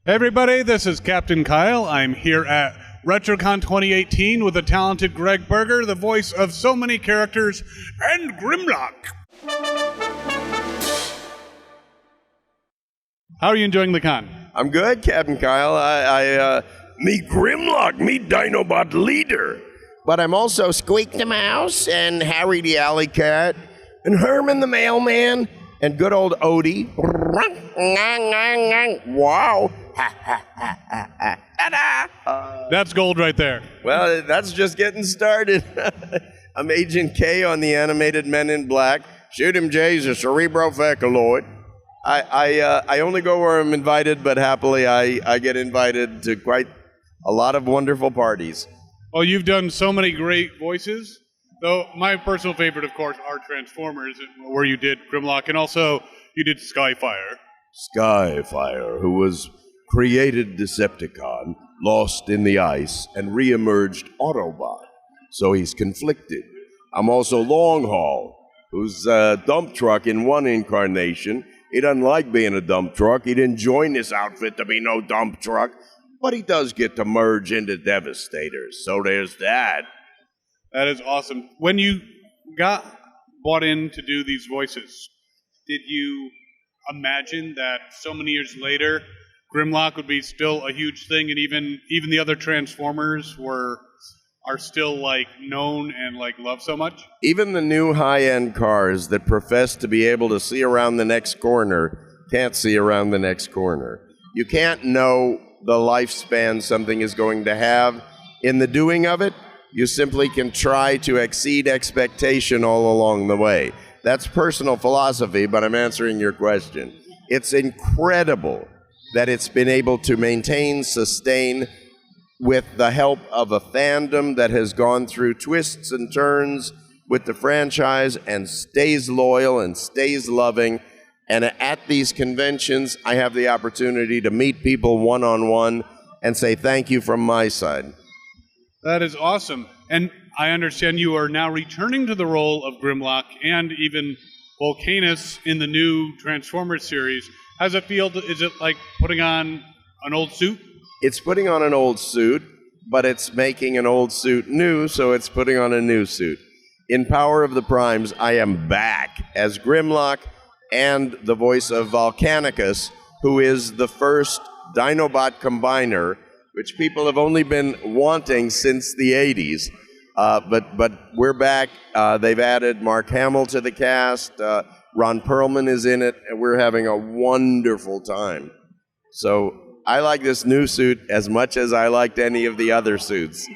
Hey everybody, this is Captain Kyle. I'm here at RetroCon 2018 with the talented Gregg Berger, the voice of so many characters, and Grimlock. How are you enjoying the con? I'm good, Captain Kyle. Me Grimlock, me Dinobot leader. But I'm also Squeak the Mouse, and Harry the Alley Cat, and Herman the Mailman, and good old Odie. Wow. That's gold right there. Well, that's just getting started. I'm Agent K on the animated Men in Black. Shoot him, Jay, he's a cerebrovasculoid. I only go where I'm invited, but happily I get invited to quite a lot of wonderful parties. Oh, you've done so many great voices. Though my personal favorite, of course, are Transformers, where you did Grimlock, and also you did Skyfire. Skyfire, who was created Decepticon, lost in the ice, and re-emerged Autobot. So he's conflicted. I'm also Long Haul, who's a dump truck in one incarnation. He doesn't like being a dump truck. He didn't join this outfit to be no dump truck. But he does get to merge into Devastators, so there's that. That is awesome. When you got bought in to do these voices, did you imagine that so many years later, Grimlock would be still a huge thing, and even the other Transformers are still like known and like loved so much? Even the new high-end cars that profess to be able to see around the next corner can't see around the next corner. You can't know the lifespan something is going to have in the doing of it. You simply can try to exceed expectation all along the way. That's personal philosophy, but I'm answering your question. It's incredible that it's been able to maintain, sustain, with the help of a fandom that has gone through twists and turns with the franchise and stays loyal and stays loving. And at these conventions, I have the opportunity to meet people one-on-one and say thank you from my side. That is awesome. And I understand you are now returning to the role of Grimlock and even Volcanus in the new Transformers series. How's it feel? Is it like putting on an old suit? It's putting on an old suit, but it's making an old suit new, so it's putting on a new suit. In Power of the Primes, I am back as Grimlock and the voice of Volcanicus, who is the first Dinobot combiner, which people have only been wanting since the 80s. But we're back. They've added Mark Hamill to the cast. Ron Perlman is in it, and we're having a wonderful time. So I like this new suit as much as I liked any of the other suits.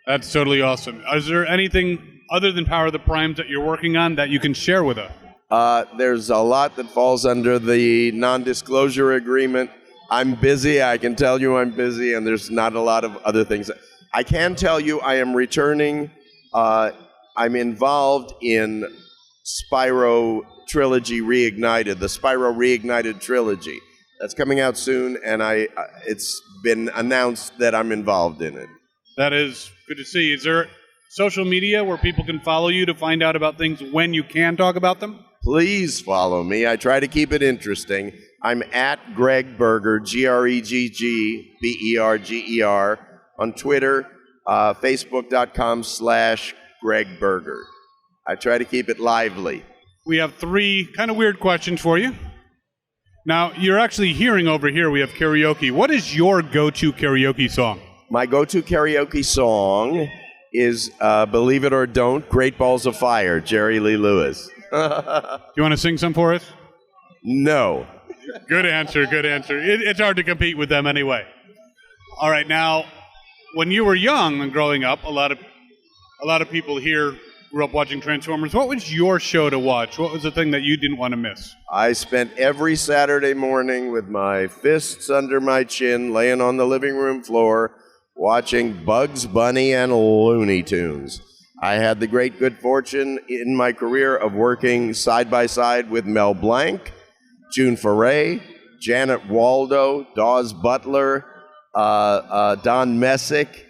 That's totally awesome. Is there anything other than Power of the Primes that you're working on that you can share with us? There's a lot that falls under the non-disclosure agreement. I'm busy. I can tell you I'm busy, and there's not a lot of other things. I can tell you I am returning. I'm involved in Spyro Trilogy Reignited, the Spyro Reignited Trilogy. That's coming out soon, and it's been announced that I'm involved in it. That is good to see. Is there social media where people can follow you to find out about things when you can talk about them? Please follow me. I try to keep it interesting. I'm at Gregg Berger, GreggBerger, on Twitter, Facebook.com/Gregg Berger. I try to keep it lively. We have 3 kind of weird questions for you. Now, you're actually hearing over here, we have karaoke. What is your go-to karaoke song? My go-to karaoke song is, believe it or don't, Great Balls of Fire, Jerry Lee Lewis. Do you want to sing some for us? No. Good answer, good answer. It's hard to compete with them anyway. All right, now, when you were young and growing up, a lot of people here grew up watching Transformers. What was your show to watch? What was the thing that you didn't want to miss? I spent every Saturday morning with my fists under my chin, laying on the living room floor, watching Bugs Bunny and Looney Tunes. I had the great good fortune in my career of working side by side with Mel Blanc, June Foray, Janet Waldo, Dawes Butler, Don Messick,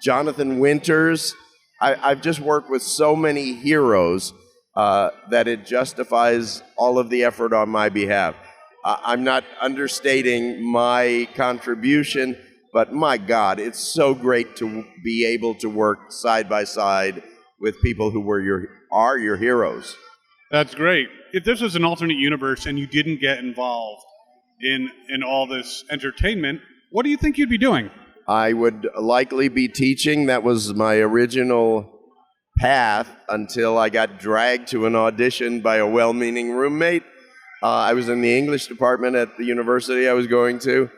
Jonathan Winters. I've just worked with so many heroes that it justifies all of the effort on my behalf. I'm not understating my contribution, but my God, it's so great to be able to work side by side with people who are your heroes. That's great. If this was an alternate universe and you didn't get involved in all this entertainment, what do you think you'd be doing? I would likely be teaching. That was my original path until I got dragged to an audition by a well-meaning roommate. I was in the English department at the university I was going to,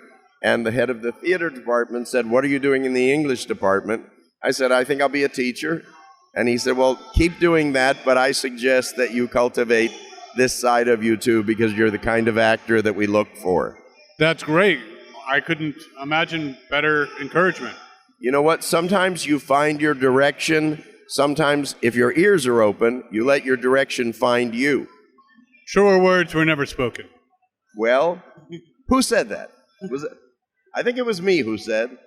and the head of the theater department said, "What are you doing in the English department?" I said, "I think I'll be a teacher." And he said, "Well, keep doing that, but I suggest that you cultivate this side of you too, because you're the kind of actor that we look for." That's great. I couldn't imagine better encouragement. You know what? Sometimes you find your direction. Sometimes, if your ears are open, you let your direction find you. Truer words were never spoken. Well, who said that? Was it? I think it was me who said.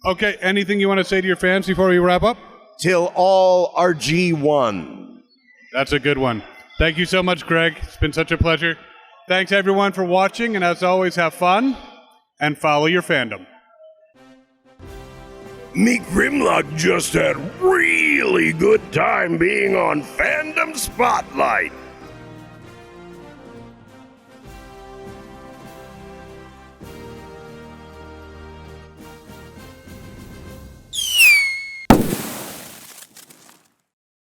Okay, anything you want to say to your fans before we wrap up? Till all are G1. That's a good one. Thank you so much, Gregg. It's been such a pleasure. Thanks, everyone, for watching, and as always, have fun and follow your fandom. Me Grimlock just had really good time being on Fandom Spotlight.